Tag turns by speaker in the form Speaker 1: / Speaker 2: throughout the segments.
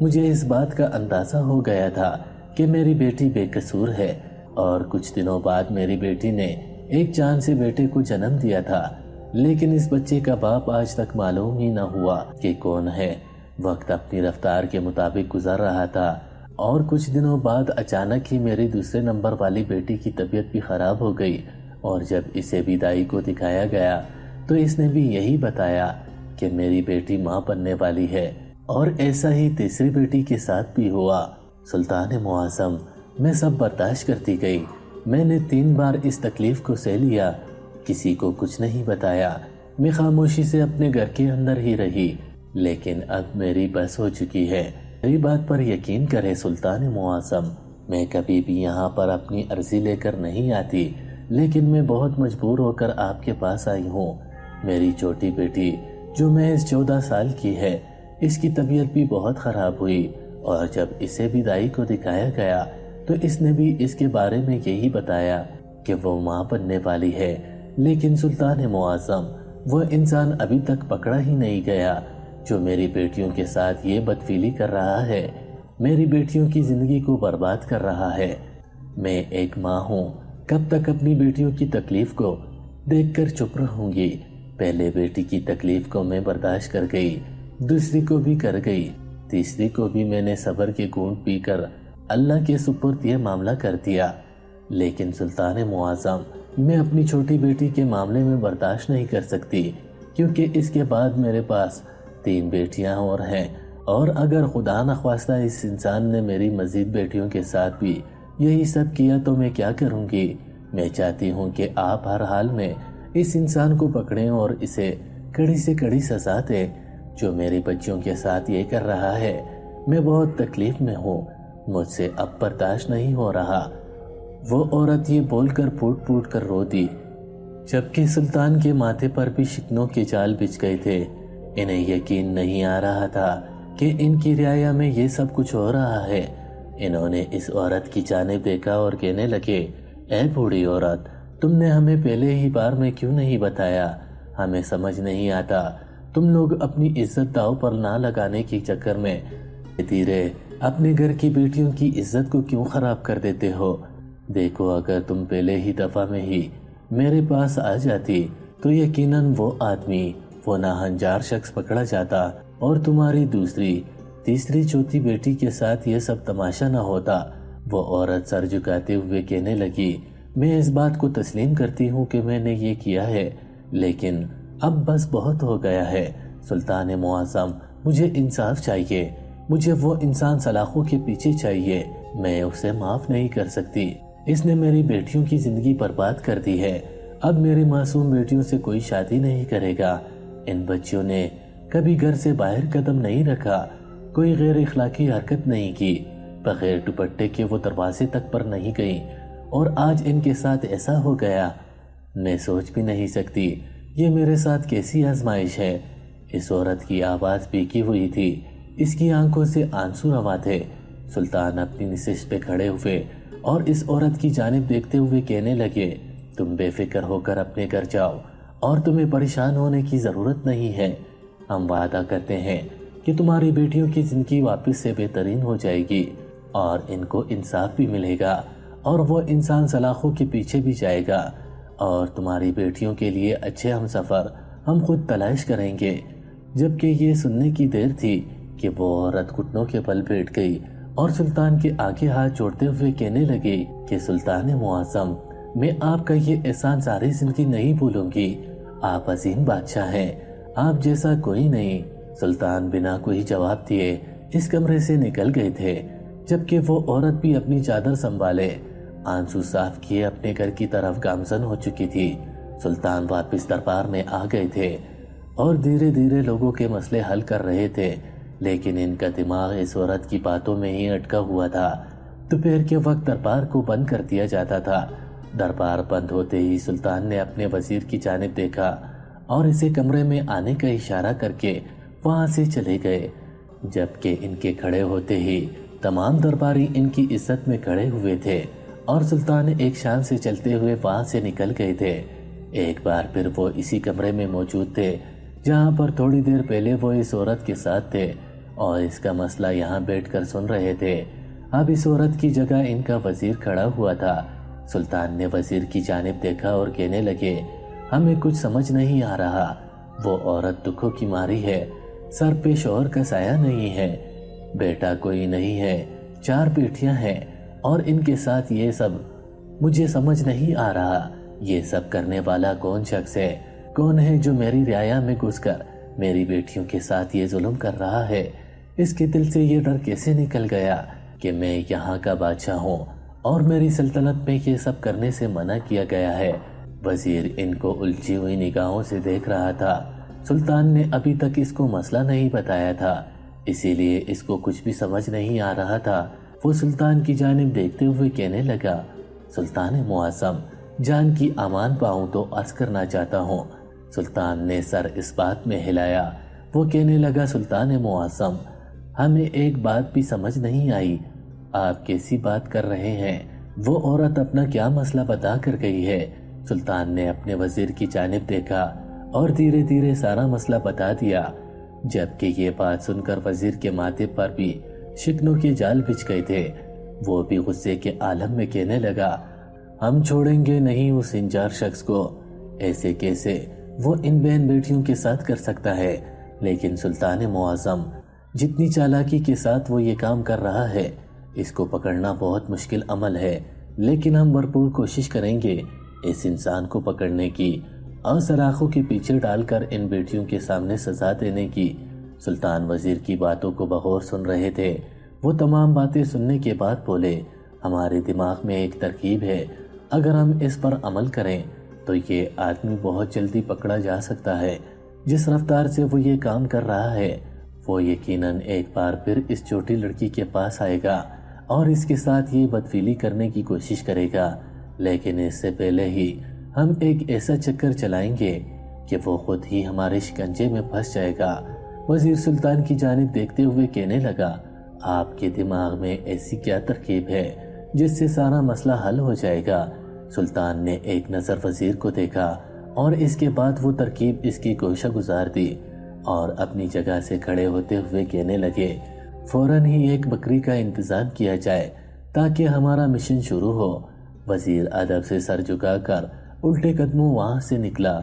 Speaker 1: مجھے اس بات کا اندازہ ہو گیا تھا کہ میری بیٹی بے قصور ہے، اور کچھ دنوں بعد میری بیٹی نے ایک چاند سے بیٹے کو جنم دیا تھا، لیکن اس بچے کا باپ آج تک معلوم ہی نہ ہوا کہ کون ہے۔ وقت اپنی رفتار کے مطابق گزر رہا تھا، اور کچھ دنوں بعد اچانک ہی میری دوسرے نمبر والی بیٹی کی طبیعت بھی خراب ہو گئی، اور جب اسے بھی دائی کو دکھایا گیا تو اس نے بھی یہی بتایا کہ میری بیٹی ماں بننے والی ہے، اور ایسا ہی تیسری بیٹی کے ساتھ بھی ہوا۔ سلطان معظم، میں سب برداشت کرتی گئی۔ میں نے 3 بار اس تکلیف کو سہ لیا، کسی کو کچھ نہیں بتایا۔ میں خاموشی سے اپنے گھر کے اندر ہی رہی، لیکن اب میری بس ہو چکی ہے۔ میری بات پر یقین کرے سلطان معظم، میں کبھی بھی یہاں پر اپنی عرضی لے کر نہیں آتی، لیکن میں بہت مجبور ہو کر آپ کے پاس آئی ہوں۔ میری چھوٹی بیٹی جو محض 14 سال کی ہے، اس کی طبیعت بھی بہت خراب ہوئی، اور جب اسے بھی دائی کو دکھایا گیا تو اس نے بھی اس کے بارے میں یہی بتایا کہ وہ ماں بننے والی ہے، لیکن سلطان معظم، وہ انسان ابھی تک پکڑا ہی نہیں گیا جو میری بیٹیوں کے ساتھ یہ بدفعلی کر رہا ہے، میری بیٹیوں کی زندگی کو برباد کر رہا ہے۔ میں ایک ماں ہوں، کب تک اپنی بیٹیوں کی تکلیف کو دیکھ کر چپ رہوں گی؟ پہلے بیٹی کی تکلیف کو میں برداشت کر گئی، دوسری کو بھی کر گئی، تیسری کو بھی میں نے صبر کے گھونٹ پی کر اللہ کے سپرد یہ معاملہ کر دیا۔ لیکن سلطان معظم، میں اپنی چھوٹی بیٹی کے معاملے میں برداشت نہیں کر سکتی، کیونکہ اس کے بعد میرے پاس 3 بیٹیاں اور ہیں، اور اگر خدا نخواستہ اس انسان نے میری مزید بیٹیوں کے ساتھ بھی یہی سب کیا تو میں کیا کروں گی؟ میں چاہتی ہوں کہ آپ ہر حال میں اس انسان کو پکڑیں اور اسے کڑی سے کڑی سزا دیں جو میری بچیوں کے ساتھ یہ کر رہا ہے۔ میں بہت تکلیف میں ہوں، مجھ سے اب برداشت نہیں ہو رہا۔ وہ عورت یہ بول کر پھوٹ پھوٹ کر رو دی، جبکہ سلطان کے ماتھے پر بھی شکنوں کے جال بچھ گئے تھے۔ انہیں یقین نہیں آ رہا تھا کہ ان کی رعایا میں یہ سب کچھ ہو رہا ہے۔ انہوں نے اس عورت کی جانب دیکھا اور کہنے لگے، اے بوڑھی عورت، تم نے ہمیں پہلے ہی بار میں کیوں نہیں بتایا؟ ہمیں سمجھ نہیں آتا تم لوگ اپنی عزت داؤ پر نہ لگانے کے چکر میں دھیرے اپنے گھر کی بیٹیوں کی عزت کو کیوں خراب کر دیتے ہو؟ دیکھو، اگر تم پہلے ہی دفعہ میں ہی میرے پاس آ جاتی تو یقیناً وہ آدمی، وہ ناہنجار شخص پکڑا جاتا، اور تمہاری دوسری، تیسری، چوتھی بیٹی کے ساتھ یہ سب تماشا نہ ہوتا۔ وہ عورت سر جھکاتے ہوئے کہنے لگی، میں اس بات کو تسلیم کرتی ہوں کہ میں نے یہ کیا ہے، لیکن اب بس بہت ہو گیا ہے۔ سلطان معظم، مجھے انصاف چاہیے، مجھے وہ انسان سلاخوں کے پیچھے چاہیے، میں اسے معاف نہیں کر سکتی۔ اس نے میری بیٹیوں کی زندگی برباد کر دی ہے، اب میری معصوم بیٹیوں سے کوئی شادی نہیں کرے گا۔ ان بچیوں نے کبھی گھر سے باہر قدم نہیں رکھا، کوئی غیر اخلاقی حرکت نہیں کی، بغیر دوپٹے کے وہ دروازے تک پر نہیں گئی، اور آج ان کے ساتھ ایسا ہو گیا۔ میں سوچ بھی نہیں سکتی یہ میرے ساتھ کیسی آزمائش ہے۔ اس عورت کی آواز بھیگی ہوئی تھی، اس کی آنکھوں سے آنسو روا تھے۔ سلطان اپنی نشست پہ کھڑے ہوئے اور اس عورت کی جانب دیکھتے ہوئے کہنے لگے، تم بے فکر ہو کر اپنے گھر جاؤ، اور تمہیں پریشان ہونے کی ضرورت نہیں ہے۔ ہم وعدہ کرتے ہیں کہ تمہاری بیٹیوں کی زندگی واپس سے بہترین ہو جائے گی، اور ان کو انصاف بھی ملے گا، اور وہ انسان سلاخوں کے پیچھے بھی جائے گا، اور تمہاری بیٹیوں کے لیے اچھے ہم سفر ہم خود تلاش کریں گے۔ جبکہ یہ سننے کی دیر تھی کہ وہ عورت گھٹنوں کے بل بیٹھ گئی اور سلطان کے آگے ہاتھ جوڑتے ہوئے کہنے لگی کہ سلطان معظم، میں آپ کا یہ احسان ساری زندگی نہیں بھولوں گی۔ آپ عظیم بادشاہ ہیں، آپ جیسا کوئی نہیں۔ سلطان بنا کوئی جواب دیے اس کمرے سے نکل گئے تھے، جبکہ وہ عورت بھی اپنی چادر سنبھالے آنسو صاف کیے اپنے گھر کی طرف گامزن ہو چکی تھی۔ سلطان واپس دربار میں آ گئے تھے اور دھیرے دھیرے لوگوں کے مسئلے حل کر رہے تھے، لیکن ان کا دماغ اس عورت کی باتوں میں ہی اٹکا ہوا تھا۔ دوپہر کے وقت دربار کو بند کر دیا جاتا تھا۔ دربار بند ہوتے ہی سلطان نے اپنے وزیر کی جانب دیکھا اور اسے کمرے میں آنے کا اشارہ کر کے وہاں سے چلے گئے، جبکہ ان کے کھڑے ہوتے ہی تمام درباری ان کی عزت میں کھڑے ہوئے تھے، اور سلطان ایک شان سے چلتے ہوئے وہاں سے نکل گئے تھے۔ ایک بار پھر وہ اسی کمرے میں موجود تھے جہاں پر تھوڑی دیر پہلے وہ اس عورت کے ساتھ تھے، اور اس کا مسئلہ یہاں بیٹھ کر سن رہے تھے۔ اب اس عورت کی جگہ ان کا وزیر کھڑا ہوا تھا۔ سلطان نے وزیر کی جانب دیکھا اور کہنے لگے، ہمیں کچھ سمجھ نہیں آ رہا۔ وہ عورت دکھوں کی ماری ہے، سر پہ شوہر کا سایہ نہیں ہے، بیٹا کوئی نہیں ہے، 4 بیٹیاں ہیں اور ان کے ساتھ یہ سب۔ مجھے سمجھ نہیں آ رہا یہ سب کرنے والا کون شخص ہے، کون ہے جو میری رعایا میں گھس کر میری بیٹیوں کے ساتھ یہ ظلم کر رہا ہے۔ اس کے دل سے یہ ڈر کیسے نکل گیا کہ میں یہاں کا بادشاہ ہوں اور میری سلطنت میں یہ سب کرنے سے منع کیا گیا ہے۔ وزیر ان کو الجھی ہوئی نگاہوں سے دیکھ رہا تھا۔ سلطان نے ابھی تک اس کو مسئلہ نہیں بتایا تھا، اسی لیے اس کو کچھ بھی سمجھ نہیں آ رہا تھا۔ وہ سلطان کی جانب دیکھتے ہوئے کہنے لگا، سلطان معظم، جان کی امان پاؤں تو عرض کرنا چاہتا ہوں۔ سلطان نے سر اس بات میں ہلایا۔ وہ کہنے لگا، سلطان معظم، ہمیں ایک بات بھی سمجھ نہیں آئی، آپ کیسی بات کر رہے ہیں؟ وہ عورت اپنا کیا مسئلہ بتا کر گئی ہے؟ سلطان نے اپنے وزیر کی جانب دیکھا اور دھیرے دھیرے سارا مسئلہ بتا دیا، جبکہ یہ بات سن کر وزیر کے ماتھے پر بھی شکنوں کے جال بچھ گئے تھے۔ وہ بھی غصے کے عالم میں کہنے لگا، ہم چھوڑیں گے نہیں اس انجار شخص کو، ایسے کیسے وہ ان بہن بیٹیوں کے ساتھ کر سکتا ہے؟ لیکن سلطان معظم، جتنی چالاکی کے ساتھ وہ یہ کام کر رہا ہے، اس کو پکڑنا بہت مشکل عمل ہے، لیکن ہم بھرپور کوشش کریں گے اس انسان کو پکڑنے کی اور سلاخوں کے پیچھے ڈال کر ان بیٹیوں کے سامنے سزا دینے کی۔ سلطان وزیر کی باتوں کو بغور سن رہے تھے۔ وہ تمام باتیں سننے کے بعد بولے، ہمارے دماغ میں ایک ترکیب ہے، اگر ہم اس پر عمل کریں تو یہ آدمی بہت جلدی پکڑا جا سکتا ہے۔ جس رفتار سے وہ یہ کام کر رہا ہے، وہ یقیناً ایک بار پھر اس چھوٹی لڑکی کے پاس آئے گا اور اس کے ساتھ یہ بدفعلی کرنے کی کوشش کرے گا، لیکن اس سے پہلے ہی ہم ایک ایسا چکر چلائیں گے کہ وہ خود ہی ہمارے شکنجے میں پھنس جائے گا۔ وزیر سلطان کی جانب دیکھتے ہوئے کہنے لگا، آپ کے دماغ میں ایسی کیا ترکیب ہے جس سے سارا مسئلہ حل ہو جائے گا؟ سلطان نے ایک نظر وزیر کو دیکھا اور اس کے بعد وہ ترکیب اس کی گوشہ گزار دی اور اپنی جگہ سے کھڑے ہوتے ہوئے کہنے لگے، فوراً ہی ایک بکری کا انتظام کیا جائے تاکہ ہمارا مشن شروع ہو۔ وزیر ادب سے سر جھکا کر الٹے قدموں وہاں سے نکلا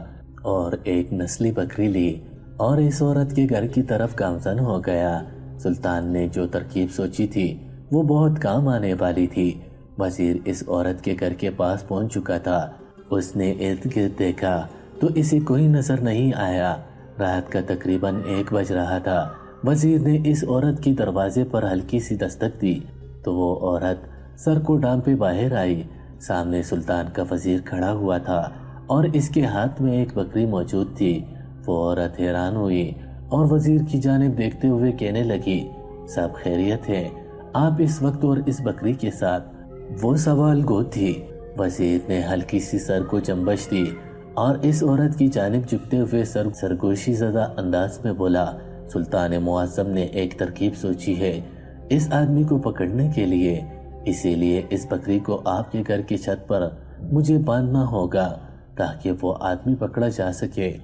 Speaker 1: اور ایک نسلی بکری لی اور اس عورت کے گھر کی طرف گامزن ہو گیا۔ سلطان نے جو ترکیب سوچی تھی وہ بہت کام آنے والی تھی۔ وزیر اس عورت کے گھر کے پاس پہنچ چکا تھا۔ اس نے ارد گرد دیکھا تو اسے کوئی نظر نہیں آیا۔ رات کا تقریباً 1 بج رہا تھا۔ وزیر نے اس عورت کی دروازے پر ہلکی سی دستک دی تو وہ عورت سر کو ڈانپے باہر آئی۔ سامنے سلطان کا وزیر کھڑا ہوا تھا اور اس کے ہاتھ میں ایک بکری موجود تھی۔ وہ عورت حیران ہوئی اور وزیر کی جانب دیکھتے ہوئے کہنے لگی، سب خیریت ہے؟ آپ اس وقت اور اس بکری کے ساتھ؟ وہ سوال گو تھی۔ وزیر نے ہلکی سی سر کو جنبش دی اور اس عورت کی جانب جھکتے ہوئے سرگوشی زدہ انداز میں بولا، سلطان معظم نے ایک ترکیب سوچی ہے اس آدمی کو پکڑنے کے لیے، اسی لیے اس بکری کو آپ کے گھر کی چھت پر مجھے باندھنا ہوگا تاکہ وہ آدمی پکڑا جا سکے۔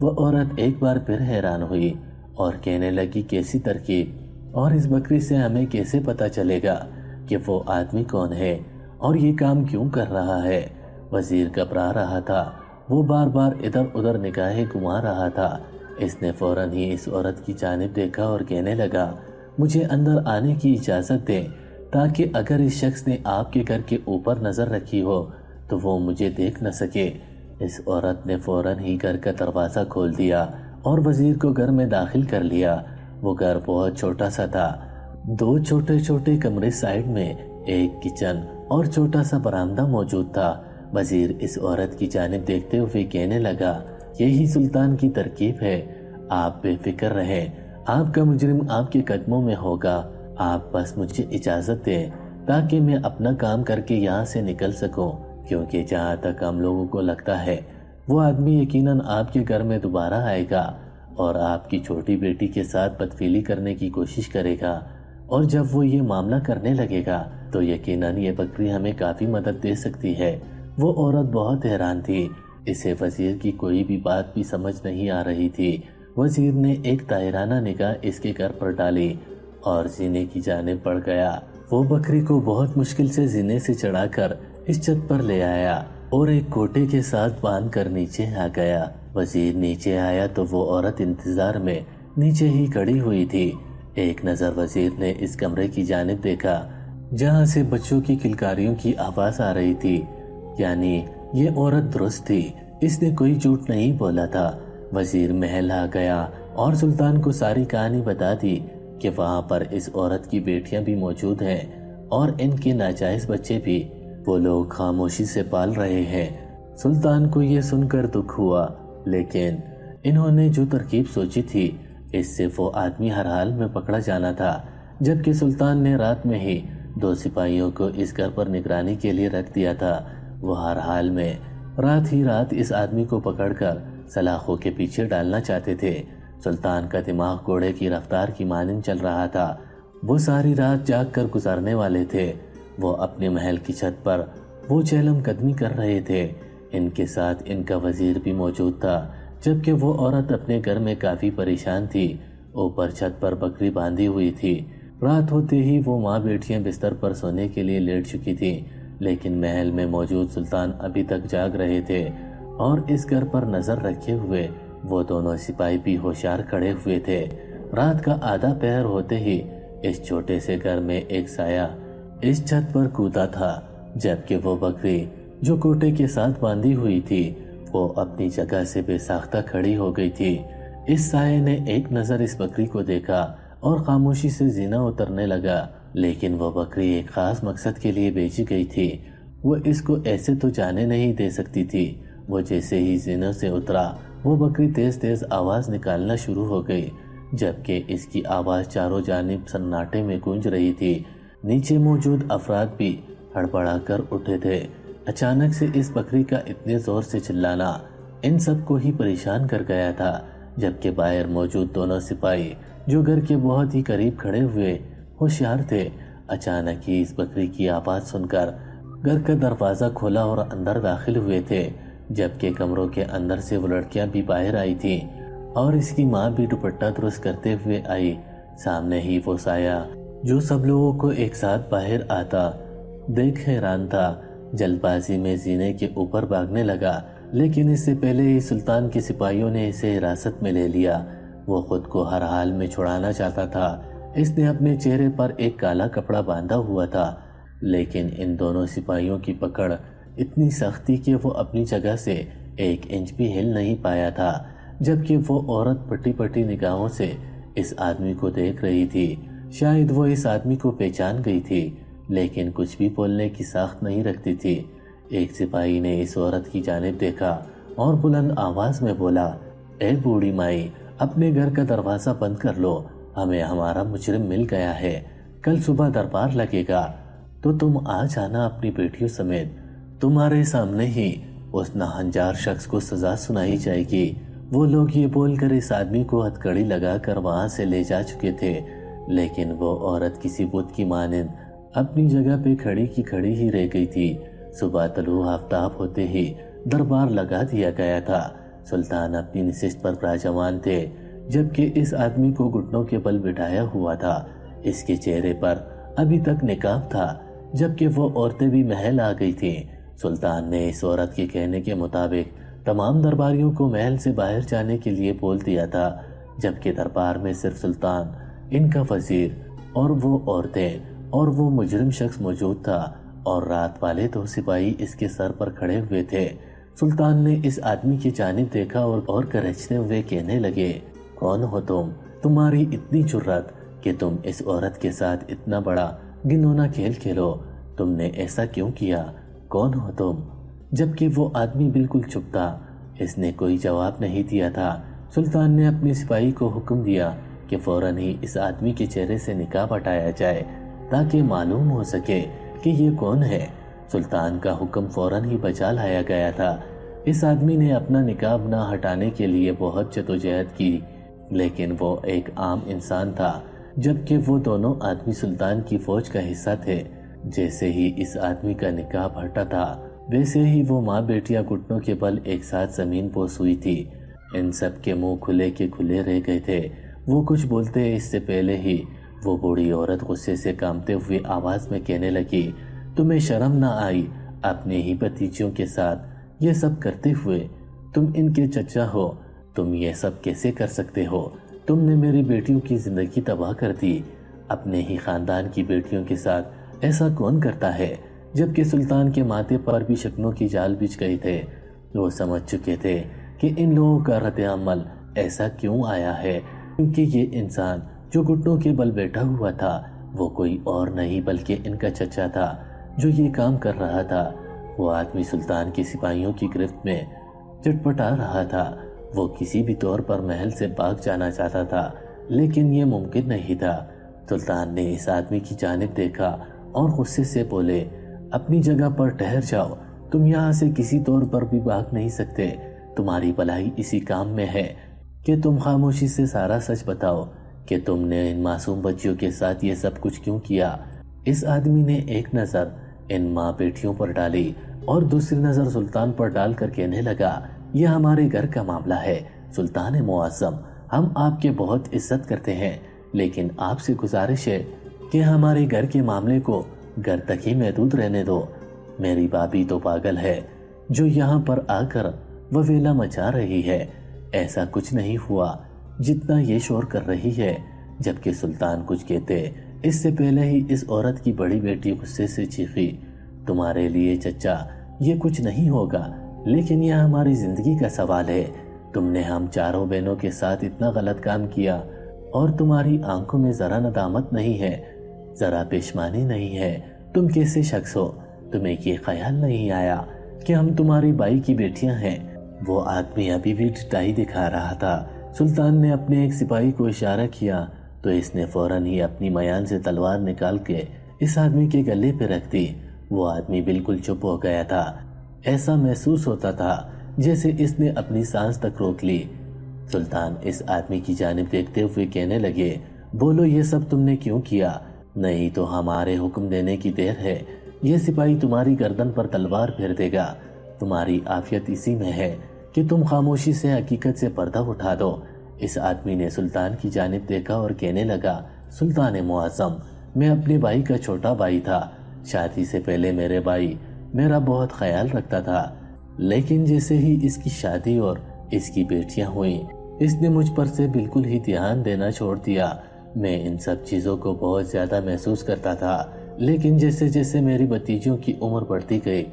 Speaker 1: وہ عورت ایک بار پھر حیران ہوئی اور کہنے لگی، کیسی ترکیب؟ اور اس بکری سے ہمیں کیسے پتہ چلے گا کہ وہ آدمی کون ہے اور یہ کام کیوں کر رہا ہے؟ وزیر گھبرا رہا تھا۔ وہ بار بار ادھر ادھر نگاہیں گھما رہا تھا۔ اس نے فوراً ہی اس عورت کی جانب دیکھا اور کہنے لگا، مجھے اندر آنے کی اجازت دیں تاکہ اگر اس شخص نے آپ کے گھر کے اوپر نظر رکھی ہو تو وہ مجھے دیکھ نہ سکے۔ اس عورت نے فوراً ہی گھر کا دروازہ کھول دیا اور وزیر کو گھر میں داخل کر لیا۔ وہ گھر بہت چھوٹا سا تھا۔ 2 چھوٹے چھوٹے کمرے سائڈ میں، ایک کچن اور چھوٹا سا برآمدہ موجود تھا۔ وزیر اس عورت کی جانب دیکھتے ہوئے کہنے لگا، یہی سلطان کی ترکیب ہے، آپ بے فکر رہیں، آپ کا مجرم آپ کے قدموں میں ہوگا، آپ بس مجھے اجازت دیں تاکہ میں اپنا کام کر کے یہاں سے نکل سکوں، کیونکہ جہاں تک ہم لوگوں کو لگتا ہے وہ آدمی یقیناً آپ کے گھر میں دوبارہ آئے گا اور آپ کی چھوٹی بیٹی کے ساتھ بدفعلی کرنے کی کوشش کرے گا، اور جب وہ یہ معاملہ کرنے لگے گا تو یقیناً یہ بکری ہمیں کافی مدد دے سکتی ہے۔ وہ عورت بہت حیران تھی، اسے وزیر کی کوئی بھی بات بھی سمجھ نہیں آ رہی تھی۔ وزیر نے ایک طاہرانہ نگاہ اس کے گھر پر ڈالی اور زینے کی جانب بڑھ گیا۔ وہ بکری کو بہت مشکل سے زینے سے چڑھا کر اس چھت پر لے آیا اور ایک کوٹے کے ساتھ باندھ کر نیچے آ گیا۔ وزیر نیچے آیا تو وہ عورت انتظار میں نیچے ہی کھڑی ہوئی تھی۔ ایک نظر وزیر نے اس کمرے کی جانب دیکھا جہاں سے بچوں کی کلکاریوں کی آواز آ رہی تھی، یعنی یہ عورت درست تھی، اس نے کوئی جھوٹ نہیں بولا تھا۔ وزیر محل آ گیا اور سلطان کو ساری کہانی بتا دی کہ وہاں پر اس عورت کی بیٹیاں بھی موجود ہیں اور ان کے ناجائز بچے بھی وہ لوگ خاموشی سے پال رہے ہیں۔ سلطان کو یہ سن کر دکھ ہوا، لیکن انہوں نے جو ترکیب سوچی تھی اس سے وہ آدمی ہر حال میں پکڑا جانا تھا۔ جبکہ سلطان نے رات میں ہی 2 سپاہیوں کو اس گھر پر نگرانی کے لیے رکھ دیا تھا، وہ ہر حال میں رات ہی رات اس آدمی کو پکڑ کر سلاخوں کے پیچھے ڈالنا چاہتے تھے۔ سلطان کا دماغ گھوڑے کی رفتار کی مانند چل رہا تھا۔ وہ ساری رات جاگ کر گزارنے والے تھے۔ وہ اپنے محل کی چھت پر وہ چہلم قدمی کر رہے تھے۔ ان کے ساتھ ان کا وزیر بھی موجود تھا، جبکہ وہ عورت اپنے گھر میں کافی پریشان تھی۔ اوپر چھت پر بکری باندھی ہوئی تھی۔ رات ہوتے ہی وہ ماں بیٹیاں بستر پر سونے کے لیے لیٹ چکی تھیں، لیکن محل میں موجود سلطان ابھی تک جاگ رہے تھے اور اس گھر پر نظر رکھے ہوئے وہ دونوں سپاہی بھی ہوشیار کھڑے ہوئے تھے۔ رات کا آدھا پہر ہوتے ہی اس چھوٹے سے گھر میں ایک سایہ اس چھت پر کودا تھا، جبکہ وہ بکری جو کوٹے کے ساتھ باندھی ہوئی تھی وہ اپنی جگہ سے بے ساختہ کھڑی ہو گئی تھی۔ اس سائے نے ایک نظر اس بکری کو دیکھا اور خاموشی سے زینہ اترنے لگا، لیکن وہ بکری ایک خاص مقصد کے لیے بیچی گئی تھی۔ وہ اس کو ایسے تو جانے نہیں دے سکتی تھی۔ وہ جیسے ہی زینہ سے اترا وہ بکری تیز تیز آواز نکالنا شروع ہو گئی، جبکہ اس کی آواز چاروں جانب سناٹے میں گونج رہی تھی۔ نیچے موجود افراد بھی ہڑبڑا کر اٹھے تھے۔ اچانک سے اس بکری کا اتنے زور سے چلانا ان سب کو ہی پریشان کر گیا تھا، جبکہ باہر موجود دونوں سپاہی جو گھر کے بہت ہی قریب کھڑے ہوئے ہوشیار تھے، اچانک ہی اس بکری کی آواز سن کر گھر کا دروازہ کھولا اور اندر داخل ہوئے تھے، جبکہ کمروں کے اندر سے وہ لڑکیاں بھی باہر آئی تھیں اور اس کی ماں بھی دوپٹہ درست کرتے ہوئے آئی۔ سامنے ہی وہ سایہ جو سب لوگوں کو ایک ساتھ باہر آتا دیکھ حیران تھا، جلد بازی میں زینے کے اوپر بھاگنے لگا، لیکن اس سے پہلے ہی سلطان کے سپاہیوں نے اسے حراست میں لے لیا۔ وہ خود کو ہر حال میں چھڑانا چاہتا تھا۔ اس نے اپنے چہرے پر ایک کالا کپڑا باندھا ہوا تھا، لیکن ان دونوں سپاہیوں کی پکڑ اتنی سخت تھی کہ وہ اپنی جگہ سے 1 انچ بھی ہل نہیں پایا تھا، جبکہ وہ عورت پٹی پٹی نگاہوں سے اس آدمی کو دیکھ رہی تھی۔ شاید وہ اس آدمی کو پہچان گئی تھی، لیکن کچھ بھی بولنے کی ساخت نہیں رکھتی تھی۔ ایک سپاہی نے اس عورت کی جانب دیکھا اور بلند آواز میں بولا، اے بوڑھی مائی، اپنے گھر کا دروازہ بند کر لو، ہمیں ہمارا مجرم مل گیا ہے، کل صبح دربار لگے گا تو تم آ جانا اپنی بیٹیوں سمیت، تمہارے سامنے ہی اس ناہنجار شخص کو سزا سنائی جائے گی۔ وہ لوگ یہ بول کر اس آدمی کو ہتھکڑی لگا کر وہاں سے لے جا چکے تھے، لیکن وہ عورت کسی بت کی مانند اپنی جگہ پہ کھڑی کی کھڑی ہی رہ گئی تھی۔ صبح طلوع آفتاب ہوتے ہی دربار لگا دیا گیا تھا۔ سلطان اپنی نشست پر براجمان تھے، جبکہ اس آدمی کو گھٹنوں کے بل بٹھایا ہوا تھا۔ اس کے چہرے پر ابھی تک نقاب تھا، جبکہ وہ عورتیں بھی محل آ گئی تھیں۔ سلطان نے اس عورت کے کہنے کے مطابق تمام درباریوں کو محل سے باہر جانے کے لیے بول دیا تھا، جبکہ دربار میں صرف سلطان، ان کا وزیر اور وہ عورتیں اور وہ مجرم شخص موجود تھا، اور رات والے 2 سپاہی اس کے سر پر کھڑے ہوئے تھے۔ سلطان نے اس آدمی کی جانب دیکھا اور گرجتے ہوئے کہنے لگے، کون ہو تم؟ تمہاری اتنی جرات کہ تم اس عورت کے ساتھ اتنا بڑا گنونا کھیل کھیلو، تم نے ایسا کیوں کیا؟ کون ہو تم؟ جبکہ وہ آدمی بالکل چپ تھا، اس نے کوئی جواب نہیں دیا تھا۔ سلطان نے اپنے سپاہی کو حکم دیا کہ فوراً ہی اس آدمی کے چہرے سے نقاب ہٹایا جائے تاکہ معلوم ہو سکے کہ یہ کون ہے۔ سلطان کا حکم فوراً ہی بجا لایا گیا تھا۔ اس آدمی نے اپنا نقاب نہ ہٹانے کے لیے بہت جدوجہد کی، لیکن وہ ایک عام انسان تھا، جبکہ وہ دونوں آدمی سلطان کی فوج کا حصہ تھے۔ جیسے ہی اس آدمی کا نقاب ہٹا تھا، ویسے ہی وہ ماں بیٹیاں گھٹنوں کے بل ایک ساتھ زمین بوس ہوئی تھی۔ ان سب کے منہ کھلے کے کھلے رہ گئے تھے۔ وہ کچھ بولتے اس سے پہلے ہی وہ بوڑھی عورت غصے سے کانپتے ہوئے آواز میں کہنے لگی، تمہیں شرم نہ آئی اپنے ہی بھتیجوں کے ساتھ یہ سب کرتے ہوئے؟ تم ان کے چچا ہو، تم یہ سب کیسے کر سکتے ہو؟ تم نے میری بیٹیوں کی زندگی تباہ کر دی۔ اپنے ہی خاندان کی بیٹیوں کے ساتھ ایسا کون کرتا ہے؟ جبکہ سلطان کے ماتھے پر بھی شکنوں کی جال بچھ گئی تھے۔ وہ سمجھ چکے تھے کہ ان لوگوں کا رد عمل ایسا کیوں آیا ہے، کیونکہ یہ انسان جو گھٹنوں کے بل بیٹھا ہوا تھا وہ کوئی اور نہیں بلکہ ان کا چچا تھا جو یہ کام کر رہا تھا۔ وہ آدمی سلطان کے سپاہیوں کی گرفت میں چٹپٹا رہا تھا۔ وہ کسی بھی طور پر محل سے بھاگ جانا چاہتا تھا، لیکن یہ ممکن نہیں تھا۔ سلطان نے اس آدمی کی جانب دیکھا اور غصے سے بولے، اپنی جگہ پر ٹھہر جاؤ، تم یہاں سے کسی طور پر بھی بھاگ نہیں سکتے۔ تمہاری بھلائی اسی کام میں ہے کہ تم خاموشی سے سارا سچ بتاؤ کہ تم نے ان معصوم بچیوں کے ساتھ یہ سب کچھ کیوں کیا۔ اس آدمی نے ایک نظر ان ماں بیٹیوں پر ڈالی اور دوسری نظر سلطان پر ڈال کر کہنے لگا، یہ ہمارے گھر کا معاملہ ہے سلطان معظم، ہم آپ کے بہت عزت کرتے ہیں، لیکن آپ سے گزارش ہے کہ ہمارے گھر کے معاملے کو گھر تک ہی محدود رہنے دو۔ میری بھابھی تو پاگل ہے جو یہاں پر آ کر وویلا مچا رہی ہے، ایسا کچھ نہیں ہوا جتنا یہ شور کر رہی ہے۔ جبکہ سلطان کچھ کہتے اس سے پہلے ہی اس عورت کی بڑی بیٹی غصے سے چیخی، تمہارے لیے چچا یہ کچھ نہیں ہوگا، لیکن یہ ہماری زندگی کا سوال ہے۔ تم نے ہم چاروں بہنوں کے ساتھ اتنا غلط کام کیا اور تمہاری آنکھوں میں ذرا ندامت نہیں ہے، ذرا پشیمانی نہیں ہے۔ تم کیسے شخص ہو؟ تمہیں یہ خیال نہیں آیا کہ ہم تمہاری بائی کی بیٹیاں ہیں؟ وہ آدمی ابھی بھی ڈٹائی دکھا رہا تھا۔ سلطان نے اپنے ایک سپاہی کو اشارہ کیا تو اس نے فوراً ہی اپنی میان سے تلوار نکال کے اس آدمی کے گلے پہ رکھ دی۔ وہ آدمی بالکل چپ ہو گیا تھا، ایسا محسوس ہوتا تھا جیسے اس نے اپنی سانس تک روک لی۔ سلطان اس آدمی کی جانب دیکھتے ہوئے کہنے لگے، بولو یہ سب تم نے کیوں کیا؟ نہیں تو ہمارے حکم دینے کی دیر ہے، یہ سپاہی تمہاری گردن پر تلوار پھیر دے گا۔ تمہاری عافیت اسی میں ہے کہ تم خاموشی سے حقیقت سے پردہ اٹھا دو۔ اس آدمی نے سلطان کی جانب دیکھا اور کہنے لگا، سلطان معظم، میں اپنے بھائی کا چھوٹا بھائی تھا، شادی سے پہلے میرے بھائی میرا بہت خیال رکھتا تھا، لیکن جیسے ہی اس کی شادی اور اس کی بیٹیاں ہوئیں اس نے مجھ پر سے بالکل ہی دھیان دینا چھوڑ دیا۔ میں ان سب چیزوں کو بہت زیادہ محسوس کرتا تھا، لیکن جیسے جیسے میری بھتیجوں کی عمر بڑھتی گئی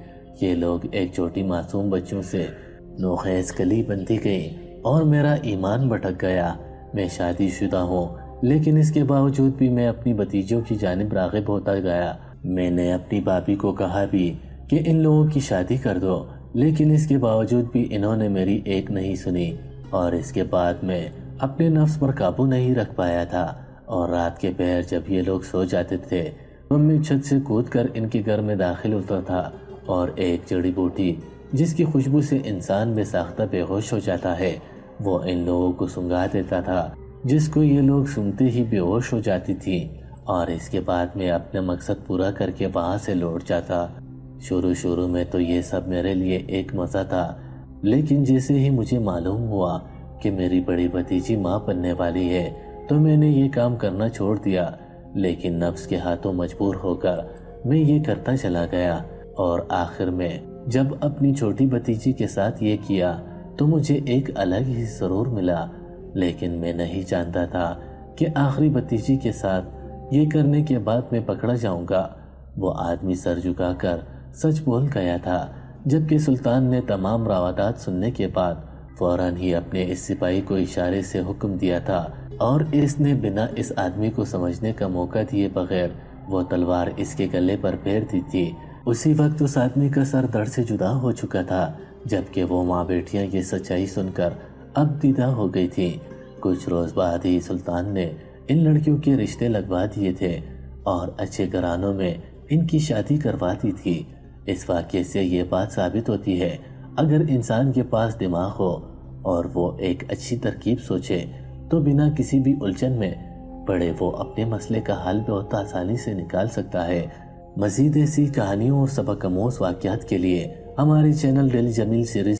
Speaker 1: یہ لوگ ایک چھوٹی معصوم بچوں سے نوخیز کلی بنتی گئی اور میرا ایمان بھٹک گیا۔ میں شادی شدہ ہوں، لیکن اس کے باوجود بھی میں اپنی بھتیجوں کی جانب راغب ہوتا گیا۔ میں نے اپنی بھابھی کو کہا بھی کہ ان لوگوں کی شادی کر دو، لیکن اس کے باوجود بھی انہوں نے میری ایک نہیں سنی، اور اس کے بعد میں اپنے نفس پر قابو نہیں رکھ پایا تھا، اور رات کے پہر جب یہ لوگ سو جاتے تھے تو میں چھت سے کود کر ان کے گھر میں داخل ہوتا تھا اور ایک جڑی بوٹی جس کی خوشبو سے انسان بے ساختہ بے ہوش ہو جاتا ہے وہ ان لوگوں کو سنگھا دیتا تھا، جس کو یہ لوگ سنتے ہی بے ہوش ہو جاتی تھی، اور اس کے بعد میں اپنا مقصد پورا کر کے وہاں سے لوٹ جاتا۔ شروع میں تو یہ سب میرے لیے ایک مزہ تھا، لیکن جیسے ہی مجھے معلوم ہوا کہ میری بڑی بھتیجی ماں بننے والی ہے تو میں نے یہ کام کرنا چھوڑ دیا، لیکن نفس کے ہاتھوں مجبور ہو کر میں یہ کرتا چلا گیا، اور آخر میں جب اپنی چھوٹی بھتیجی کے ساتھ یہ کیا تو مجھے ایک الگ ہی سرور ملا، لیکن میں نہیں جانتا تھا کہ آخری بھتیجی کے ساتھ یہ کرنے کے بعد میں پکڑا جاؤں گا۔ وہ آدمی سر جھکا کر سچ بول گیا تھا، جبکہ سلطان نے تمام راودات سننے کے بعد فوراً ہی اپنے اس سپاہی کو اشارے سے حکم دیا تھا، اور اس نے بنا اس آدمی کو سمجھنے کا موقع دیے بغیر وہ تلوار اس کے گلے پر پھیر دی تھی۔ اسی وقت اس آدمی کا سر دھڑ سے جدا ہو چکا تھا، جبکہ وہ ماں بیٹیاں یہ سچائی سن کر اب دیدہ ہو گئی تھی۔ کچھ روز بعد ہی سلطان نے ان لڑکیوں کے رشتے لگوا دیے تھے اور اچھے گھرانوں میں ان کی شادی کروا دی تھی۔ اس واقعے سے یہ بات ثابت ہوتی ہے، اگر انسان کے پاس دماغ ہو اور وہ ایک اچھی ترکیب سوچے تو بنا کسی بھی الجھن میں پڑے وہ اپنے مسئلے کا حل بہت آسانی سے نکال سکتا ہے۔ مزید ایسی کہانیوں اور سبق آموز واقعات کے لیے ہمارے چینل ڈیلی جمیل سیریز